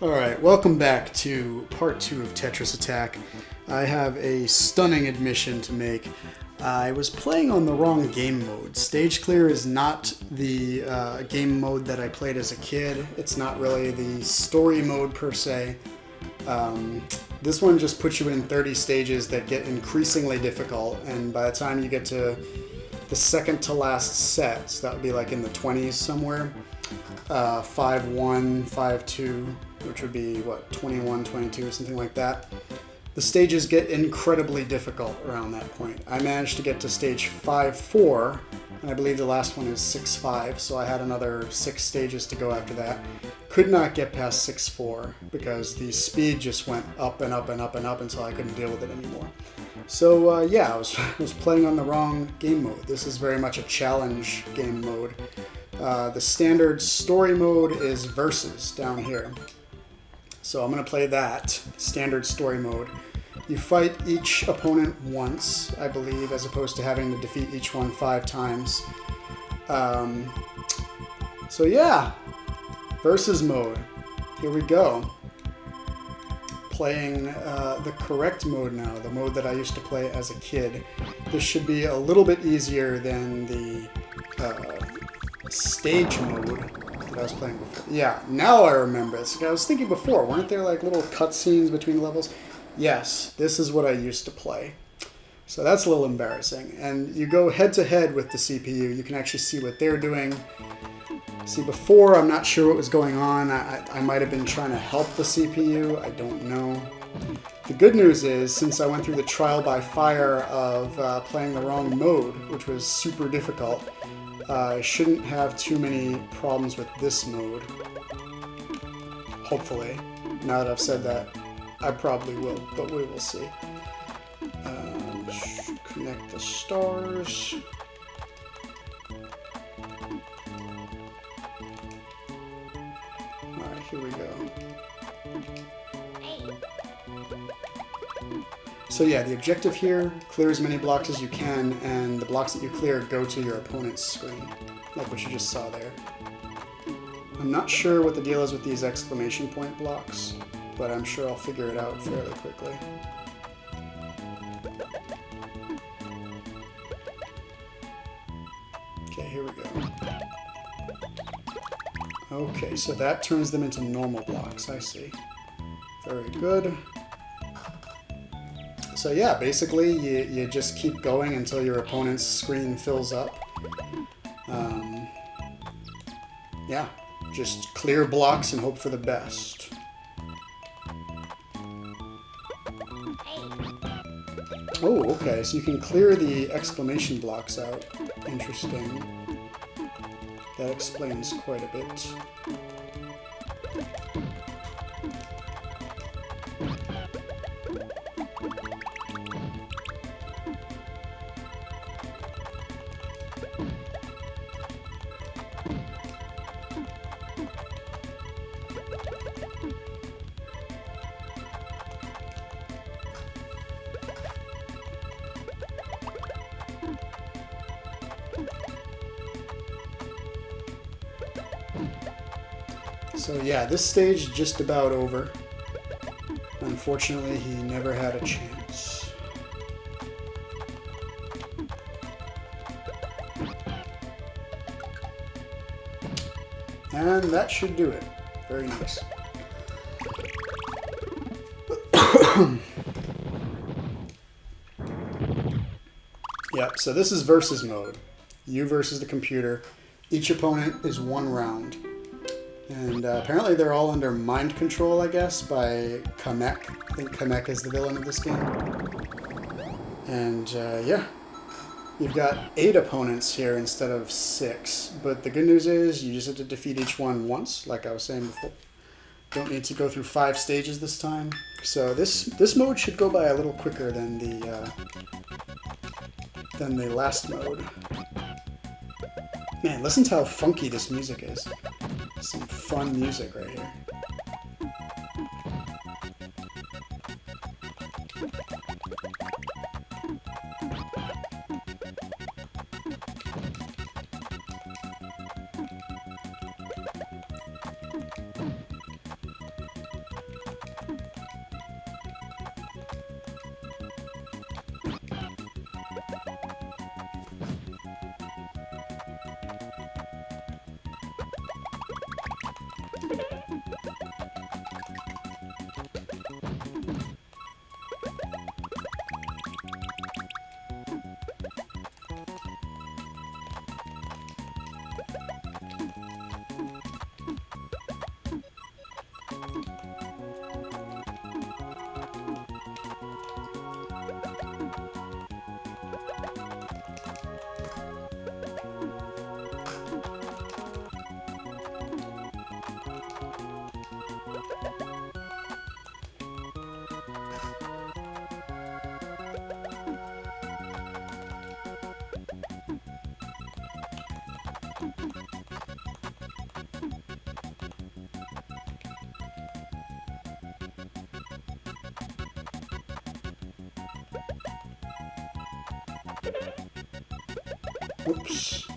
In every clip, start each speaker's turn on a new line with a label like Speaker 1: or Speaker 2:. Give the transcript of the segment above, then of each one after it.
Speaker 1: Alright, welcome back to part 2 of Tetris Attack. I have a stunning admission to make. I was playing on the wrong game mode. Stage Clear is not the game mode that I played as a kid. It's not really the story mode per se. This one just puts you in 30 stages that get increasingly difficult, and by the time you get to the second to last set, so that would be like in the 20s somewhere, 5-1, 5-2, which would be, what, 21, 22, something like that. The stages get incredibly difficult around that point. I managed to get to stage 5-4, and I believe the last one is 6-5, so I had another 6 stages to go after that. Could not get past 6-4 because the speed just went up and up and up and up until I couldn't deal with it anymore. So yeah, I was playing on the wrong game mode. This is very much a challenge game mode. The standard story mode is Versus down here. So I'm going to play that, standard story mode. You fight each opponent once, I believe, as opposed to having to defeat each one 5 times. So yeah, Versus mode. Here we go. Playing the correct mode now, the mode that I used to play as a kid. This should be a little bit easier than the stage mode that I was playing before. Yeah, now I remember this. I was thinking before, weren't there like little cutscenes between levels? Yes, this is what I used to play. So that's a little embarrassing. And you go head to head with the CPU. You can actually see what they're doing. See, before, I'm not sure what was going on. I might have been trying to help the CPU. I don't know. The good news is, since I went through the trial by fire of playing the wrong mode, which was super difficult, I shouldn't have too many problems with this mode. Hopefully. Now that I've said that, I probably will, but we will see. Connect the stars. Alright, here we go. So yeah, the objective here, clear as many blocks as you can, and the blocks that you clear go to your opponent's screen, like what you just saw there. I'm not sure what the deal is with these exclamation point blocks, but I'm sure I'll figure it out fairly quickly. Okay, here we go. Okay, so that turns them into normal blocks, I see. Very good. So yeah, basically you just keep going until your opponent's screen fills up. Yeah, just clear blocks and hope for the best. Oh, okay, so you can clear the exclamation blocks out. Interesting. That explains quite a bit. So yeah, this stage is just about over. Unfortunately, he never had a chance. And that should do it. Very nice. Yep, so this is versus mode. You versus the computer. Each opponent is 1 round. And apparently they're all under mind control, I guess, by Kamek. I think Kamek is the villain of this game. And yeah, you've got 8 opponents here instead of 6. But the good news is you just have to defeat each one once, like I was saying before. Don't need to go through 5 stages this time. So this mode should go by a little quicker than the last mode. Man, listen to how funky this music is. Some fun music right here. Oops.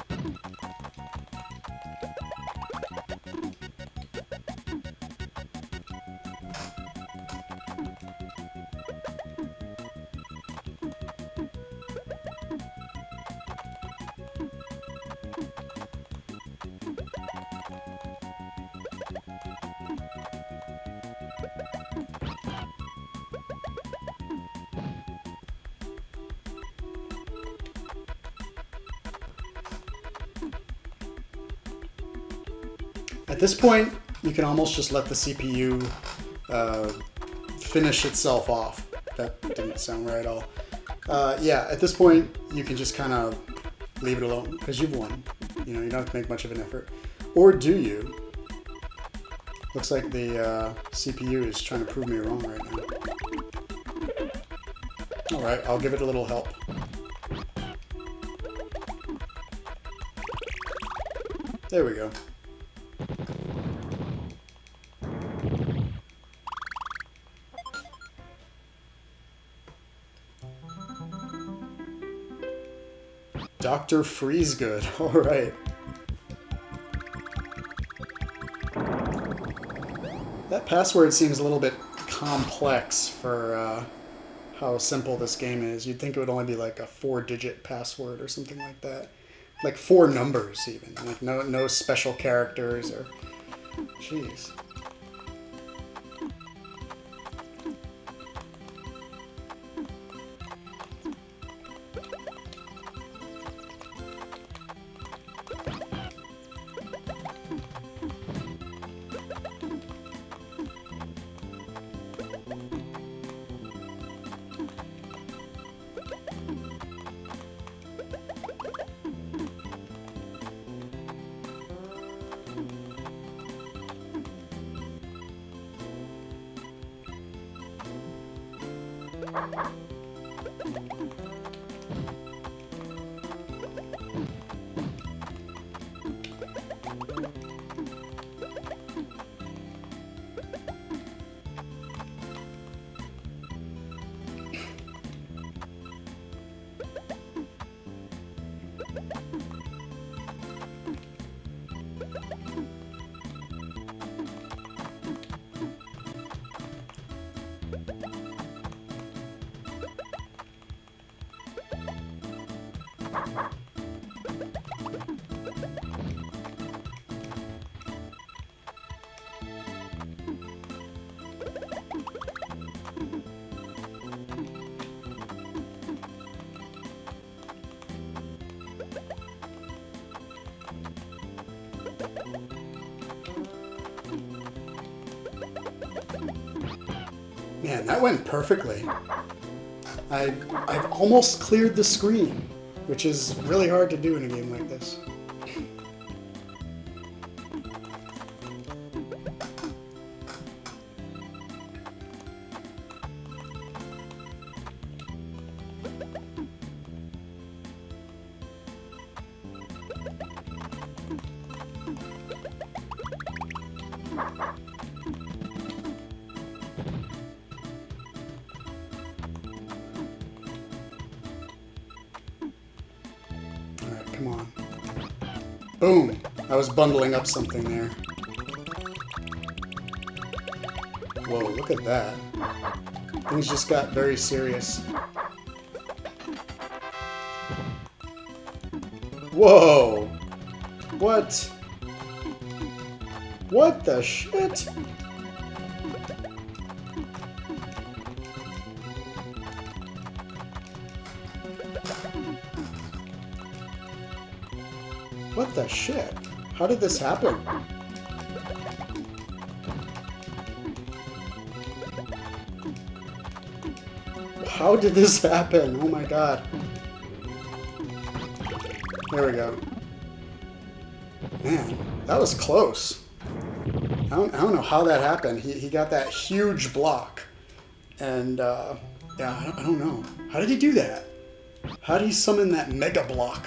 Speaker 1: At this point, you can almost just let the CPU finish itself off. That didn't sound right at all. Yeah, at this point, you can just kind of leave it alone because you've won. You know, you don't have to make much of an effort. Or do you? Looks like the CPU is trying to prove me wrong right now. Alright, I'll give it a little help. There we go. Dr. Freezegood, alright. That password seems a little bit complex for how simple this game is. You'd think it would only be like a 4-digit password or something like that. Like 4 numbers even. Like no special characters or... Jeez. Man, that went perfectly. I've almost cleared the screen, which is really hard to do in a game like this. Come on. Boom! I was bundling up something there. Whoa, look at that. Things just got very serious. Whoa! What? What the shit? What the shit? How did this happen? How did this happen? Oh my god. There we go. Man, that was close. I don't know how that happened. He got that huge block. And, yeah, I don't know. How did he do that? How did he summon that mega block?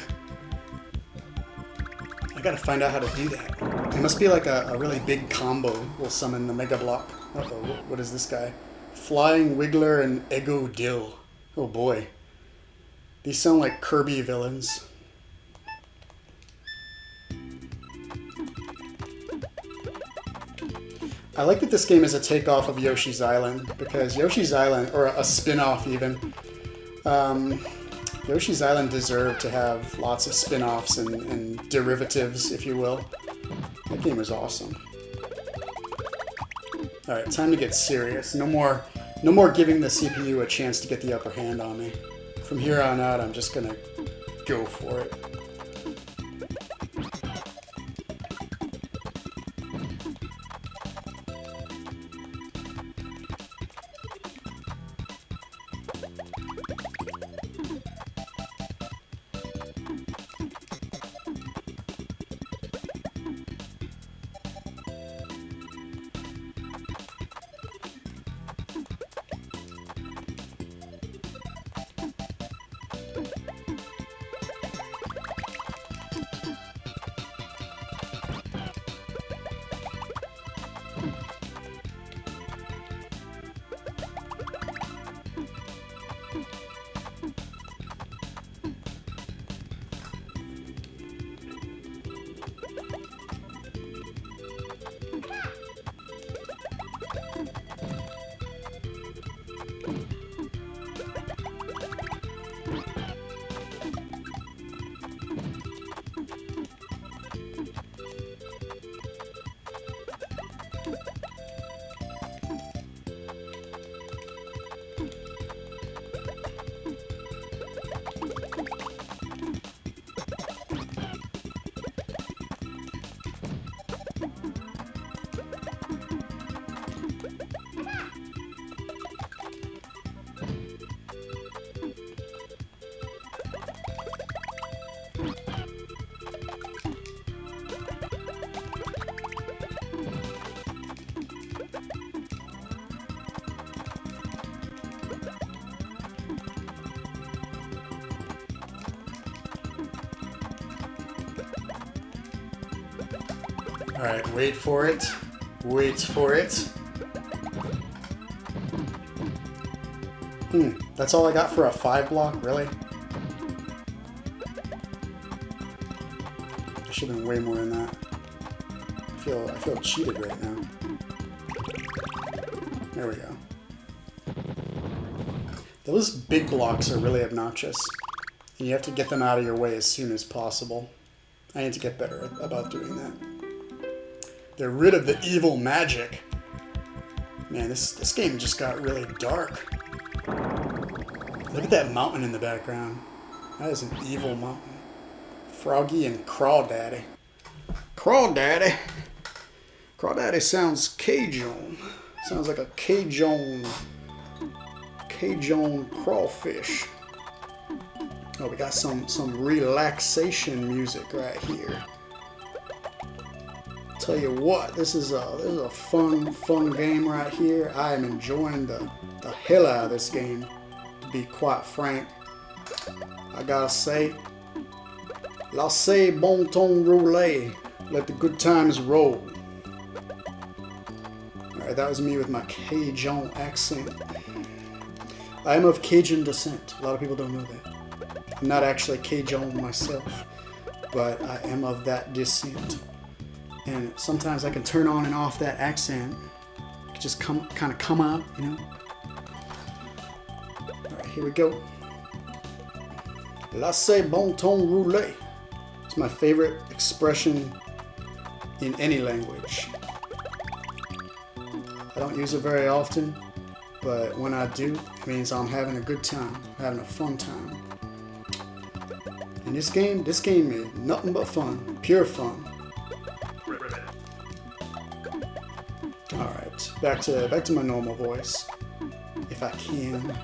Speaker 1: I gotta find out how to do that. It must be like a really big combo will summon the Mega Block. Uh-oh, what is this guy? Flying Wiggler and Ego Dill. Oh boy. These sound like Kirby villains. I like that this game is a takeoff of Yoshi's Island, because Yoshi's Island, or a spin-off even, Yoshi's Island deserved to have lots of spin-offs and derivatives, if you will. That game was awesome. Alright, time to get serious. No more giving the CPU a chance to get the upper hand on me. From here on out, I'm just gonna go for it. Alright, wait for it. Wait for it. That's all I got for a 5 block? Really? I should have been way more than that. I feel cheated right now. There we go. Those big blocks are really obnoxious. And you have to get them out of your way as soon as possible. I need to get better about doing that. They're rid of the evil magic. Man, this game just got really dark. Look at that mountain in the background. That is an evil mountain. Froggy and Crawdaddy. Crawdaddy? Crawdaddy sounds Cajun. Sounds like a Cajun crawfish. Oh, we got some relaxation music right here. Tell you what, this is a fun game right here. I am enjoying the hell out of this game, to be quite frank. I gotta say, laissez bon temps rouler. Let the good times roll. Alright, that was me with my Cajun accent. I am of Cajun descent. A lot of people don't know that. I'm not actually Cajun myself, but I am of that descent. And sometimes I can turn on and off that accent. It can just kind of come out, you know. Alright, here we go. Laissez bon temps rouler. It's my favorite expression in any language. I don't use it very often, but when I do, it means I'm having a good time, having a fun time. And this game is nothing but fun, pure fun. Alright, back to my normal voice, if I can.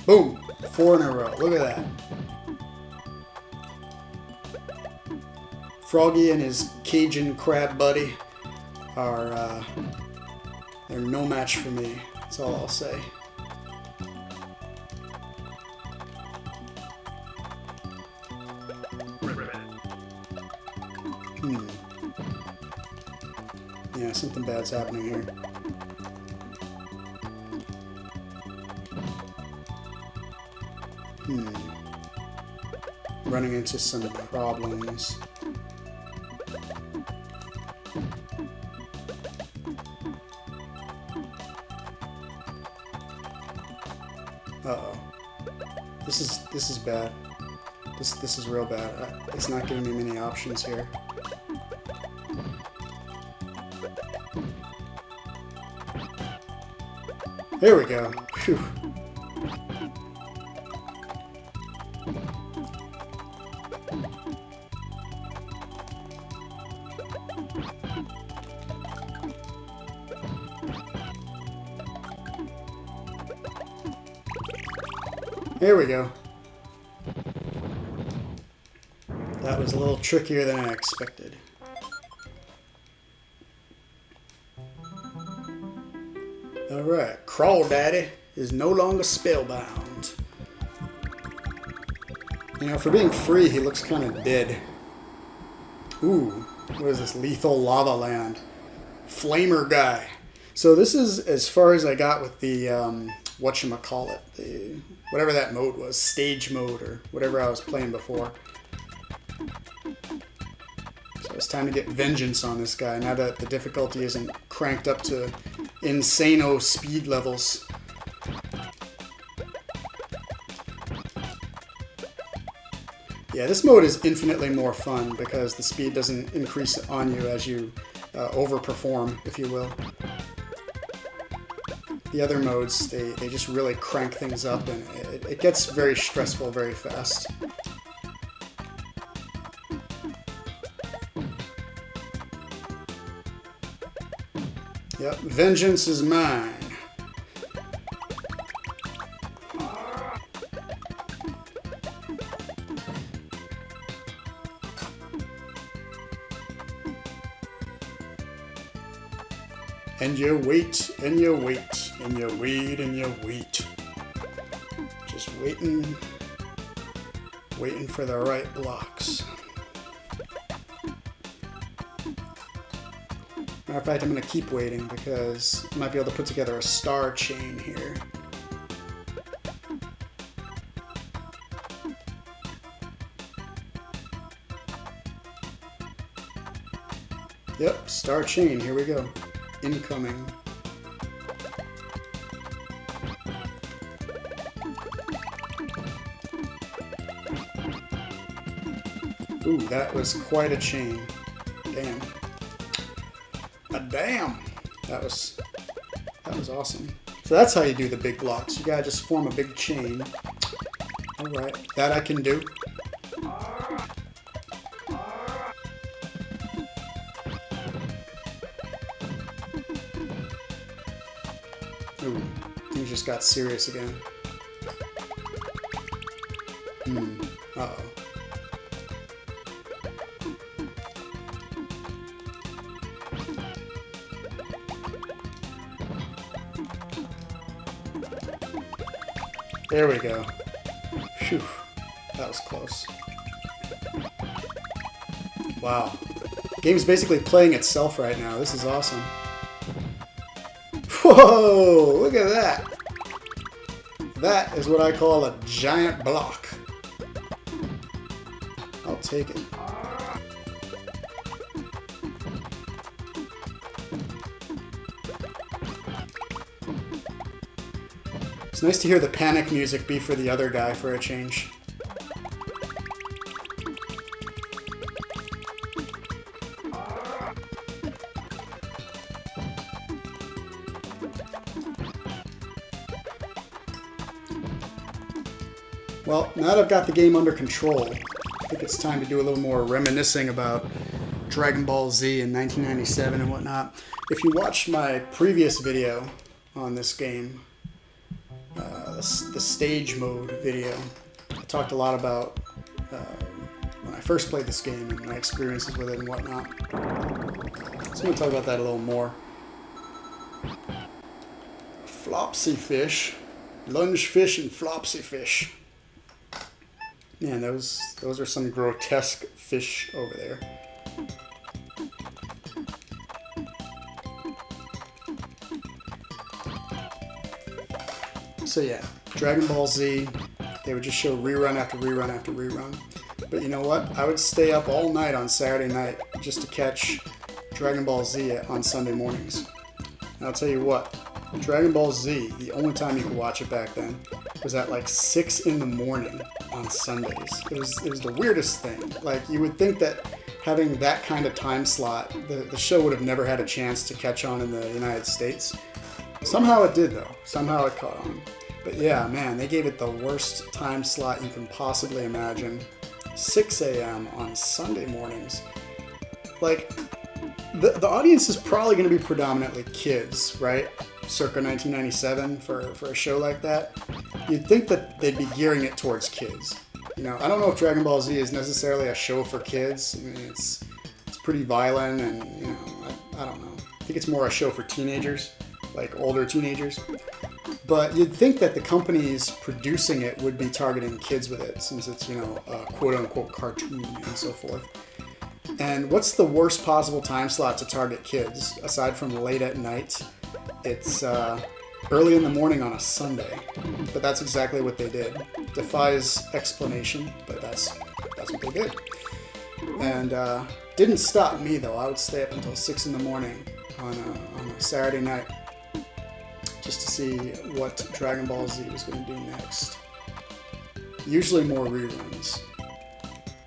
Speaker 1: Boom! 4 in a row, look at that. Froggy and his Cajun crab buddy are, they're no match for me, that's all I'll say. Yeah, something bad's happening here. Running into some problems. Uh-oh. This is bad. This is real bad. It's not giving me many options here. There we go. Phew. There we go. That was a little trickier than I expected. Alright, Crawl Daddy is no longer spellbound. You know, for being free, he looks kind of dead. Ooh, what is this? Lethal Lava Land. Flamer guy. So this is as far as I got with the, whatchamacallit, the, whatever that mode was, stage mode or whatever I was playing before. So it's time to get vengeance on this guy now that the difficulty isn't cranked up to insano speed levels. Yeah, this mode is infinitely more fun because the speed doesn't increase on you as you overperform, if you will. The other modes, they just really crank things up, and it gets very stressful very fast. Yep, vengeance is mine. And you wait, and you wait, and you wait, and you wait. Just waiting for the right blocks. Matter of fact, I'm going to keep waiting because I might be able to put together a star chain here. Yep, star chain, here we go. Incoming. Ooh, that was quite a chain. Damn. Damn! That was awesome. So that's how you do the big blocks. You gotta just form a big chain. Alright, that I can do. Ooh, things just got serious again. Uh-oh. There we go. Phew, that was close. Wow. The game's basically playing itself right now. This is awesome. Whoa! Look at that! That is what I call a giant block. I'll take it. It's nice to hear the panic music be for the other guy for a change. Well, now that I've got the game under control, I think it's time to do a little more reminiscing about Dragon Ball Z in 1997 and whatnot. If you watched my previous video on this game, the stage mode video, I talked a lot about when I first played this game and my experiences with it and whatnot. So I'm going to talk about that a little more. Flopsy fish, lunge fish and flopsy fish. Man, those are some grotesque fish over there. So yeah, Dragon Ball Z, they would just show rerun after rerun after rerun. But you know what? I would stay up all night on Saturday night just to catch Dragon Ball Z on Sunday mornings. And I'll tell you what, Dragon Ball Z, the only time you could watch it back then, was at like 6 in the morning on Sundays. It was the weirdest thing. Like, you would think that having that kind of time slot, the show would have never had a chance to catch on in the United States. Somehow it did, though. Somehow it caught on. But yeah, man, they gave it the worst time slot you can possibly imagine. 6 a.m. on Sunday mornings. Like, the audience is probably going to be predominantly kids, right? Circa 1997 for a show like that. You'd think that they'd be gearing it towards kids. You know, I don't know if Dragon Ball Z is necessarily a show for kids. I mean, it's pretty violent, and you know, I don't know. I think it's more a show for teenagers, like older teenagers. But you'd think that the companies producing it would be targeting kids with it, since it's, you know, a quote-unquote cartoon and so forth. And what's the worst possible time slot to target kids, aside from late at night? It's early in the morning on a Sunday. But that's exactly what they did. Defies explanation, but that's what they did. And didn't stop me, though. I would stay up until 6 in the morning on a Saturday night just to see what Dragon Ball Z was going to do next. Usually more reruns.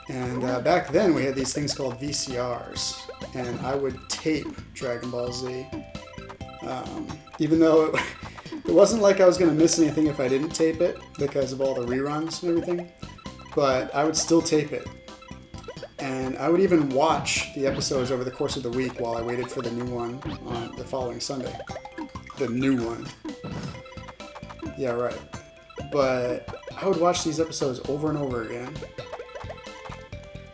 Speaker 1: And back then we had these things called VCRs, and I would tape Dragon Ball Z. Even though it wasn't like I was going to miss anything if I didn't tape it because of all the reruns and everything, but I would still tape it. And I would even watch the episodes over the course of the week while I waited for the new one on the following Sunday. The new one. Yeah, right. But I would watch these episodes over and over again.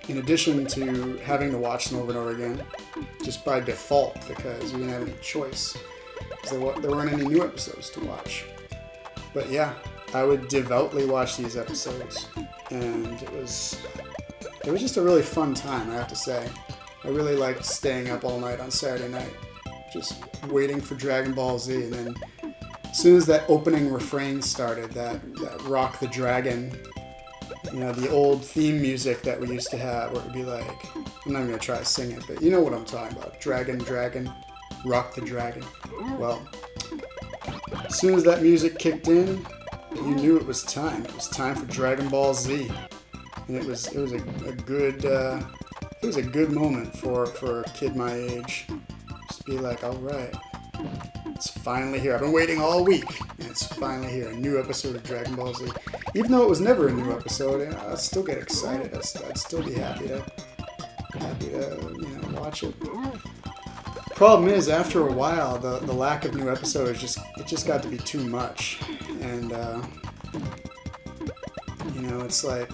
Speaker 1: In addition to having to watch them over and over again, just by default, because you didn't have any choice. There weren't any new episodes to watch. But yeah, I would devoutly watch these episodes. And it was just a really fun time, I have to say. I really liked staying up all night on Saturday night, just waiting for Dragon Ball Z. And then as soon as that opening refrain started, that Rock the Dragon, you know, the old theme music that we used to have, where it would be like, I'm not going to try to sing it, but you know what I'm talking about. Dragon, Dragon, Rock the Dragon. Well, as soon as that music kicked in, you knew it was time. It was time for Dragon Ball Z. And it was a good moment for a kid my age. Just be like, all right, it's finally here. I've been waiting all week, and it's finally here. A new episode of Dragon Ball Z. Even though it was never a new episode, I'd still get excited. I'd still be happy to watch it. Problem is, after a while, the lack of new episodes just got to be too much, and it's like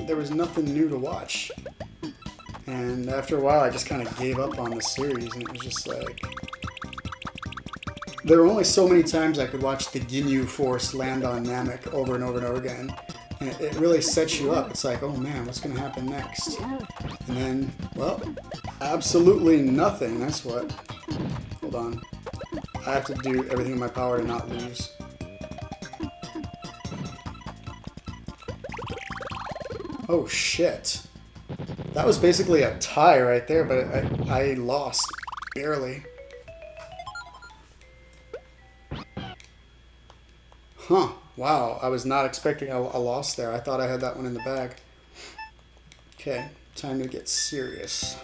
Speaker 1: there was nothing new to watch. And after a while, I just kind of gave up on the series, and it was just like, there were only so many times I could watch the Ginyu Force land on Namek over and over and over again. And it really sets you up. It's like, oh man, what's going to happen next? And then, well, absolutely nothing. That's what. Hold on. I have to do everything in my power to not lose. Oh shit. That was basically a tie right there, but I lost. Barely. Huh. Wow. I was not expecting a loss there. I thought I had that one in the bag. Okay. Time to get serious.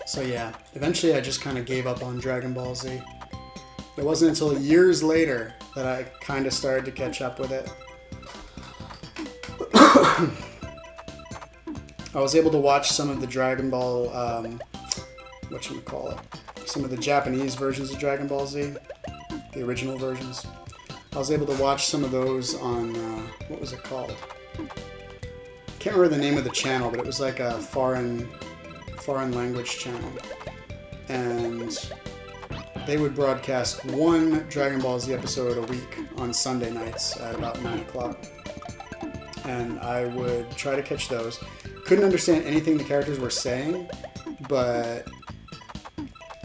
Speaker 1: So yeah, eventually I just kind of gave up on Dragon Ball Z. It wasn't until years later that I kind of started to catch up with it. I was able to watch some of the Dragon Ball, some of the Japanese versions of Dragon Ball Z, the original versions. I was able to watch some of those on, what was it called? I can't remember the name of the channel, but it was like a foreign language channel. And they would broadcast one Dragon Ball Z episode a week on Sunday nights at about 9 o'clock. And I would try to catch those. Couldn't understand anything the characters were saying, but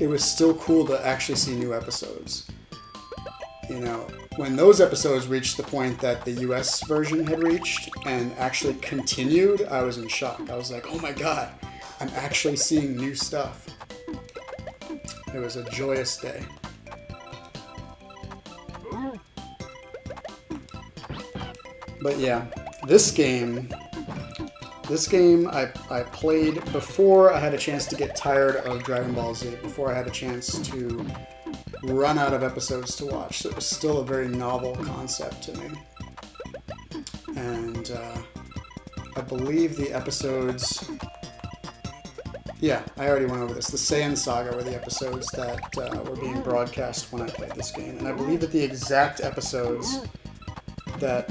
Speaker 1: it was still cool to actually see new episodes. You know, when those episodes reached the point that the US version had reached and actually continued, I was in shock. I was like, oh my god, I'm actually seeing new stuff. It was a joyous day. But yeah, this game I played before I had a chance to get tired of Dragon Ball Z, before I had a chance to run out of episodes to watch. So it was still a very novel concept to me. And I believe the episodes... Yeah, I already went over this. The Saiyan Saga were the episodes that were being broadcast when I played this game. And I believe that the exact episodes that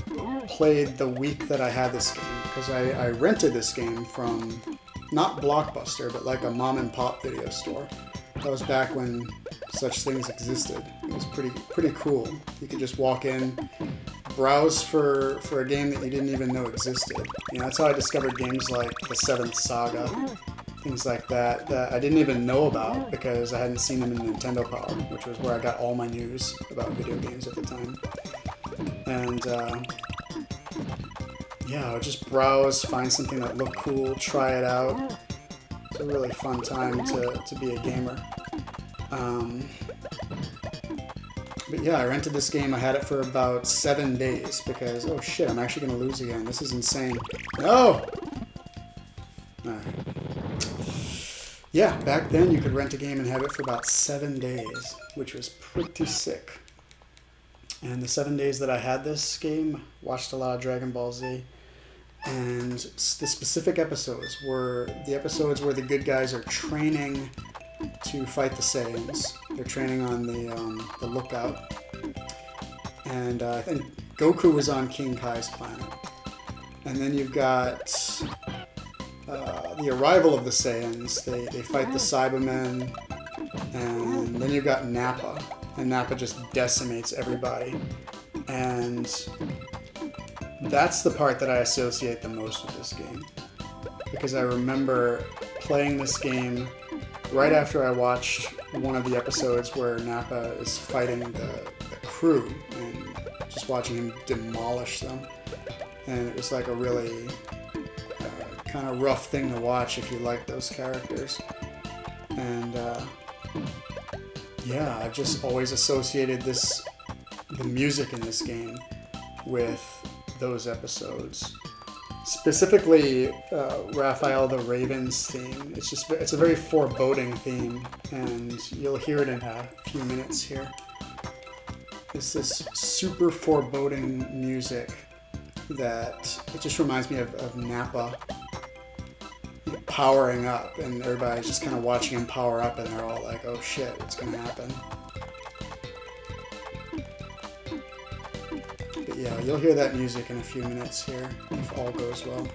Speaker 1: played the week that I had this game, because I rented this game from, not Blockbuster, but like a mom and pop video store. That was back when such things existed. It was pretty cool. You could just walk in, browse for a game that you didn't even know existed. You know, that's how I discovered games like the Seventh Saga, things like that I didn't even know about because I hadn't seen them in Nintendo Power, which was where I got all my news about video games at the time. And yeah, I would just browse, find something that looked cool, try it out. It's a really fun time to be a gamer. But yeah, I rented this game. I had it for about 7 days because, oh shit, I'm actually going to lose again. This is insane. No! Alright. Yeah, back then you could rent a game and have it for about 7 days, which was pretty sick. And the 7 days that I had this game, watched a lot of Dragon Ball Z. And the specific episodes were the episodes where the good guys are training to fight the Saiyans. They're training on the lookout. And I think Goku was on King Kai's planet. And then you've got the arrival of the Saiyans. They fight the Cybermen. And then you've got Nappa. And Nappa just decimates everybody. And that's the part that I associate the most with this game. Because I remember playing this game right after I watched one of the episodes where Nappa is fighting the crew and just watching him demolish them. And it was like a really kind of rough thing to watch if you like those characters. And yeah, I've just always associated the music in this game with those episodes. Specifically, Raphael the Raven's theme. It's a very foreboding theme, and you'll hear it in a few minutes here. It's this super foreboding music that it just reminds me of Nappa powering up, and everybody's just kind of watching him power up, and they're all like, "Oh shit, what's gonna happen?" But yeah, you'll hear that music in a few minutes here, if all goes well.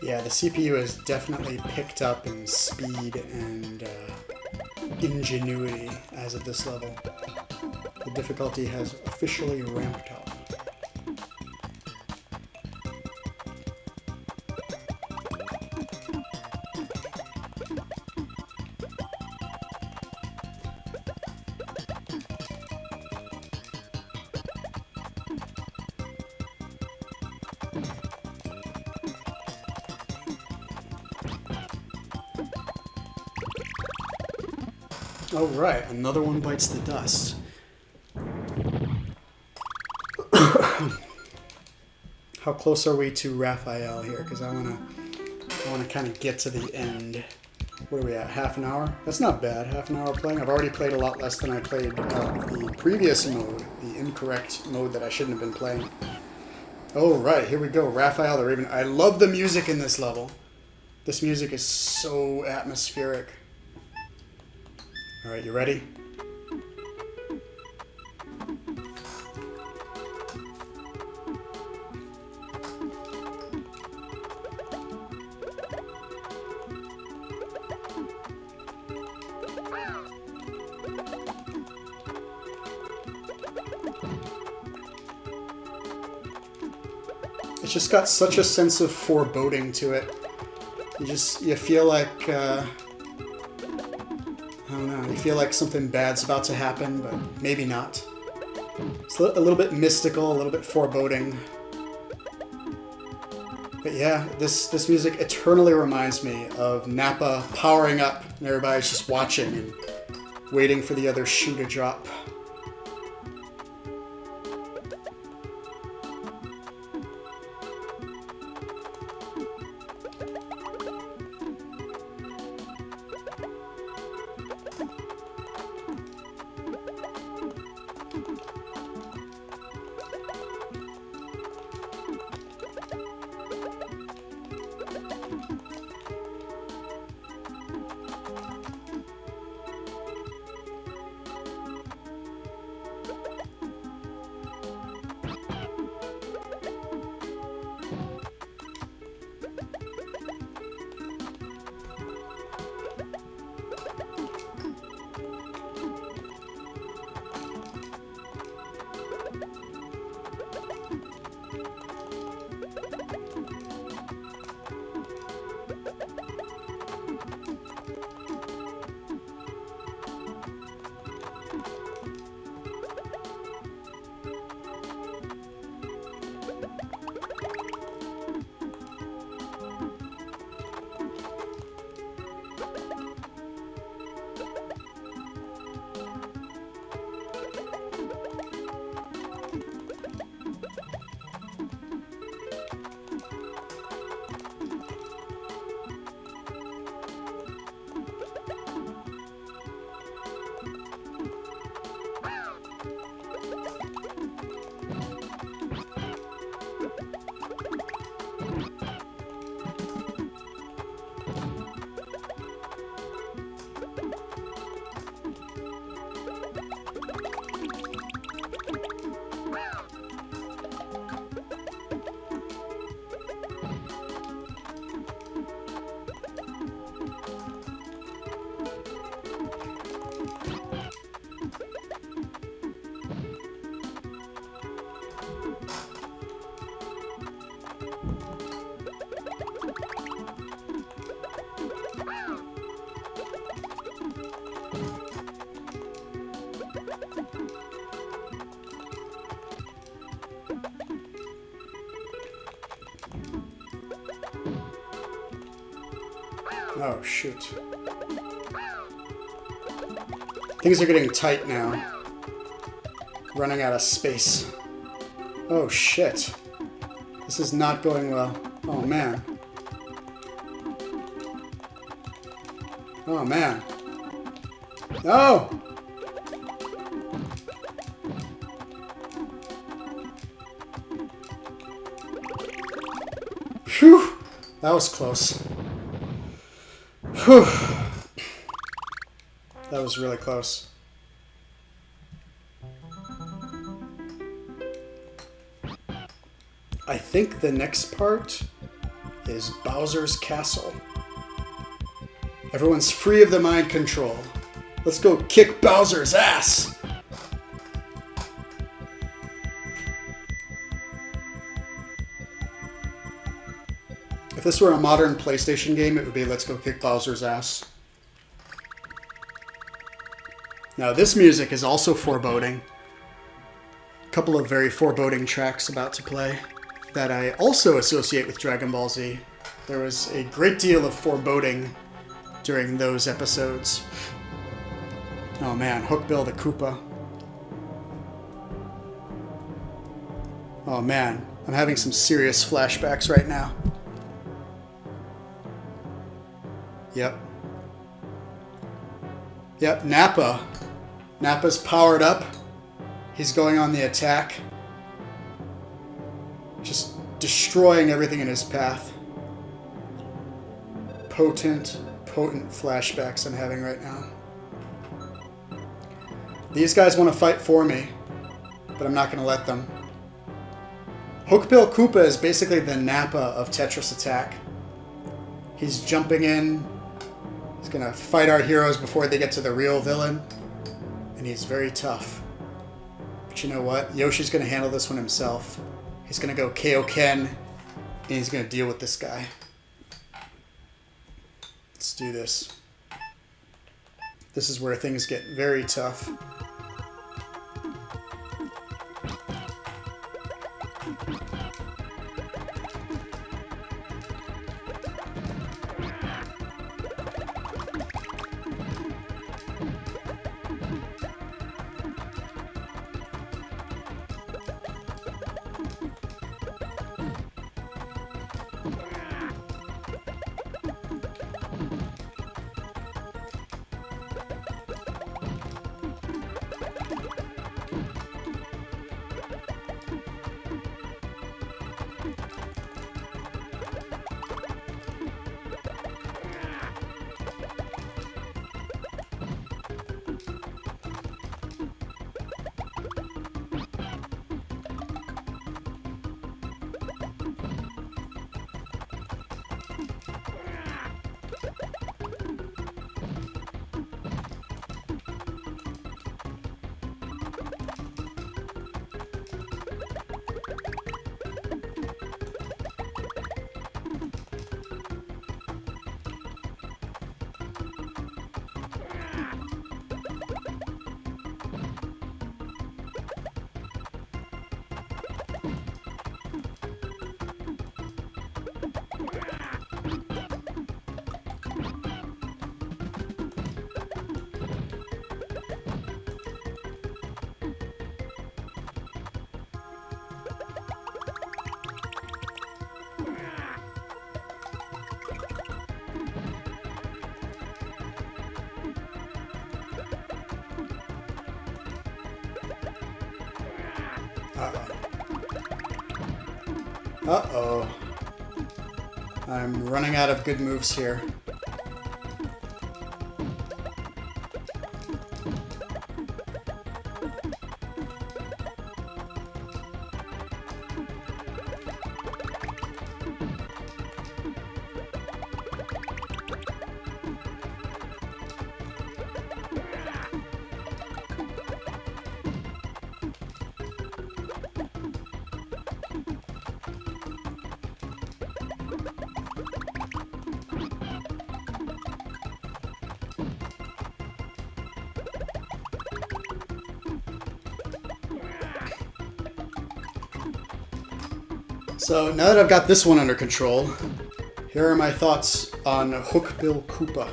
Speaker 1: Yeah, the CPU has definitely picked up in speed and ingenuity as of this level. The difficulty has officially ramped up. Oh right, another one bites the dust. How close are we to Raphael here? Because I wanna kind of get to the end. What are we at? Half an hour? That's not bad. Half an hour playing. I've already played a lot less than I played the previous mode, the incorrect mode that I shouldn't have been playing. Oh right, here we go. Raphael the Raven. I love the music in this level. This music is so atmospheric. All right, you ready? It's just got such a sense of foreboding to it. You feel like I don't know. You feel like something bad's about to happen, but maybe not. It's a little bit mystical, a little bit foreboding. But yeah, this music eternally reminds me of Napa powering up, and everybody's just watching and waiting for the other shoe to drop. Oh, shoot. Things are getting tight now. Running out of space. Oh, shit. This is not going well. Oh, man. Oh, man. No! Phew! That was close. Whew. That was really close. I think the next part is Bowser's Castle. Everyone's free of the mind control. Let's go kick Bowser's ass! If this were a modern PlayStation game, it would be Let's Go Kick Bowser's Ass. Now this music is also foreboding. A couple of very foreboding tracks about to play that I also associate with Dragon Ball Z. There was a great deal of foreboding during those episodes. Oh man, Hookbill the Koopa. Oh man, I'm having some serious flashbacks right now. Yep, Nappa. Nappa's powered up. He's going on the attack. Just destroying everything in his path. Potent flashbacks I'm having right now. These guys want to fight for me, but I'm not going to let them. Hookbill Koopa is basically the Nappa of Tetris Attack. He's jumping in. He's going to fight our heroes before they get to the real villain. And he's very tough. But you know what? Yoshi's going to handle this one himself. He's going to go Kaioken, and he's going to deal with this guy. Let's do this. This is where things get very tough. Uh-oh. I'm running out of good moves here. So now that I've got this one under control, here are my thoughts on Hookbill Koopa.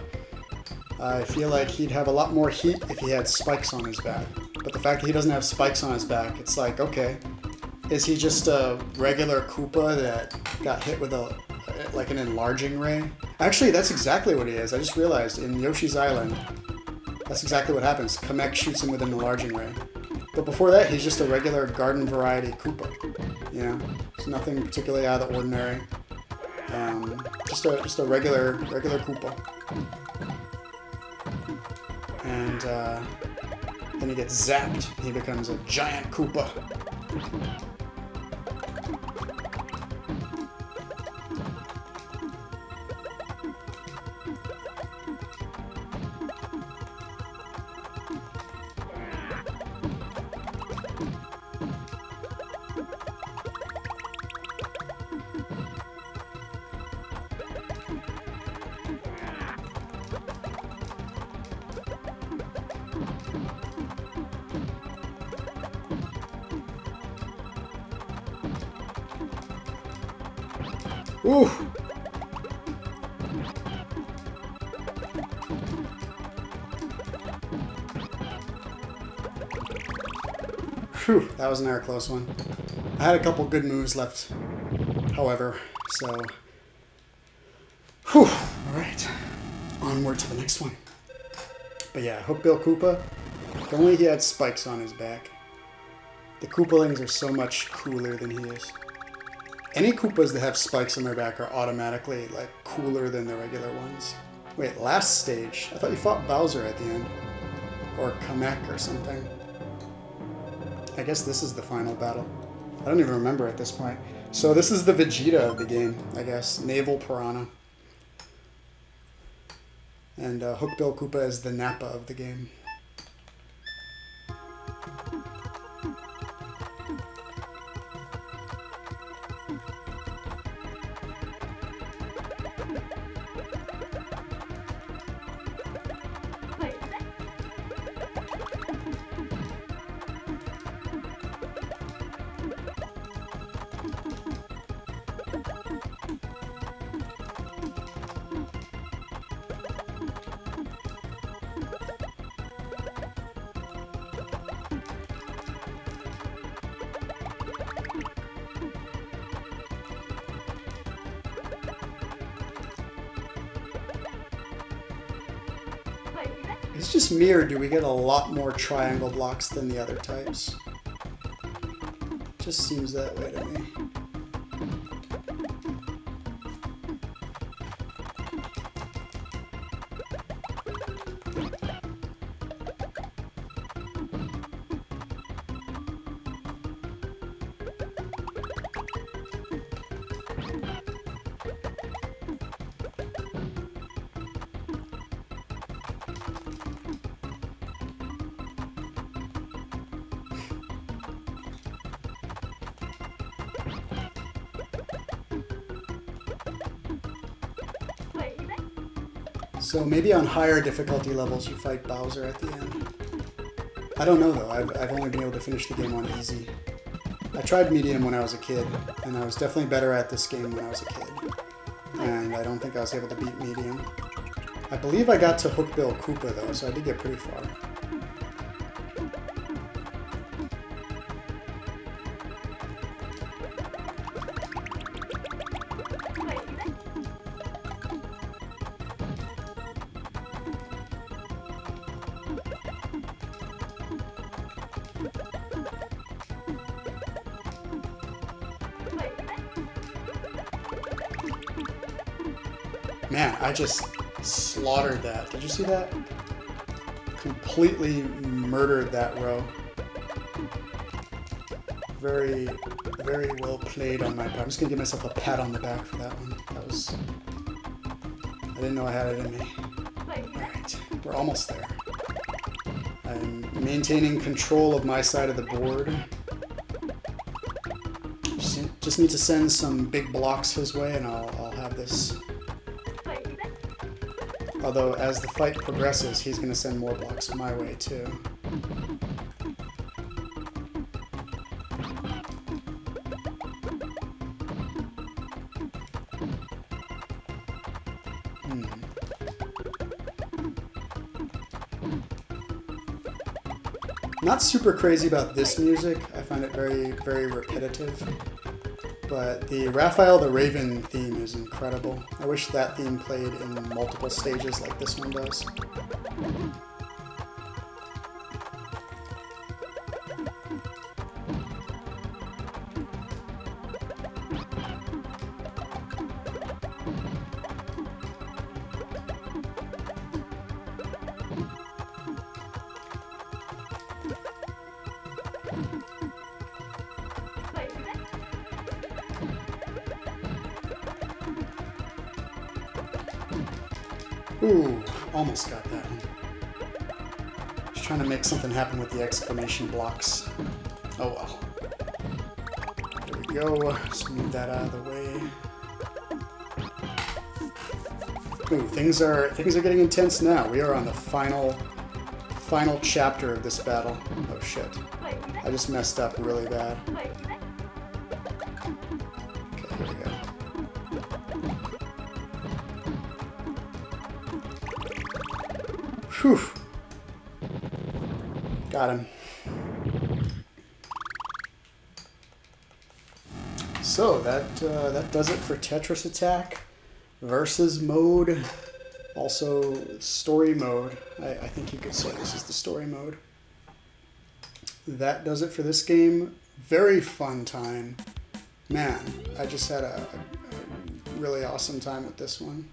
Speaker 1: I feel like he'd have a lot more heat if he had spikes on his back. But the fact that he doesn't have spikes on his back, it's like, okay, is he just a regular Koopa that got hit with like an enlarging ray? Actually, that's exactly what he is. I just realized in Yoshi's Island, that's exactly what happens. Kamek shoots him with an enlarging ray. But before that, he's just a regular garden variety Koopa. You know, it's nothing particularly out of the ordinary. Just a regular Koopa. And then he gets zapped. He becomes a giant Koopa. Ooh! Phew, that was another close one. I had a couple good moves left, however, so... Whew! Alright. Onward to the next one. But yeah, Hookbill Koopa, if only he had spikes on his back. The Koopalings are so much cooler than he is. Any Koopas that have spikes on their back are automatically, like, cooler than the regular ones. Wait, last stage? I thought you fought Bowser at the end. Or Kamek or something. I guess this is the final battle. I don't even remember at this point. So this is the Vegeta of the game, I guess. Naval Piranha. And Hookbill Koopa is the Nappa of the game. Is it just me, or do we get a lot more triangle blocks than the other types? Just seems that way to me. So maybe on higher difficulty levels you fight Bowser at the end. I don't know though, I've only been able to finish the game on easy. I tried medium when I was a kid, and I was definitely better at this game when I was a kid. And I don't think I was able to beat medium. I believe I got to Hookbill Koopa though, so I did get pretty far. Man, I just slaughtered that. Did you see that? Completely murdered that row. Very, very well played on my part. I'm just gonna give myself a pat on the back for that one. That was... I didn't know I had it in me. Alright, we're almost there. I'm maintaining control of my side of the board. Just need to send some big blocks his way and I'll have this. Although, as the fight progresses, he's going to send more blocks my way, too. Not super crazy about this music. I find it very, very repetitive. But the Raphael the Raven theme is incredible. I wish that theme played in multiple stages like this one does. Ooh, almost got that one. Just trying to make something happen with the exclamation blocks. Oh well. There we go. Just move that out of the way. Ooh, things are getting intense now. We are on the final chapter of this battle. Oh shit. I just messed up really bad. Okay, here we go. Whew. Got him. So that does it for Tetris Attack versus mode. Also story mode. I think you could say this is the story mode. That does it for this game. Very fun time. Man, I just had a really awesome time with this one.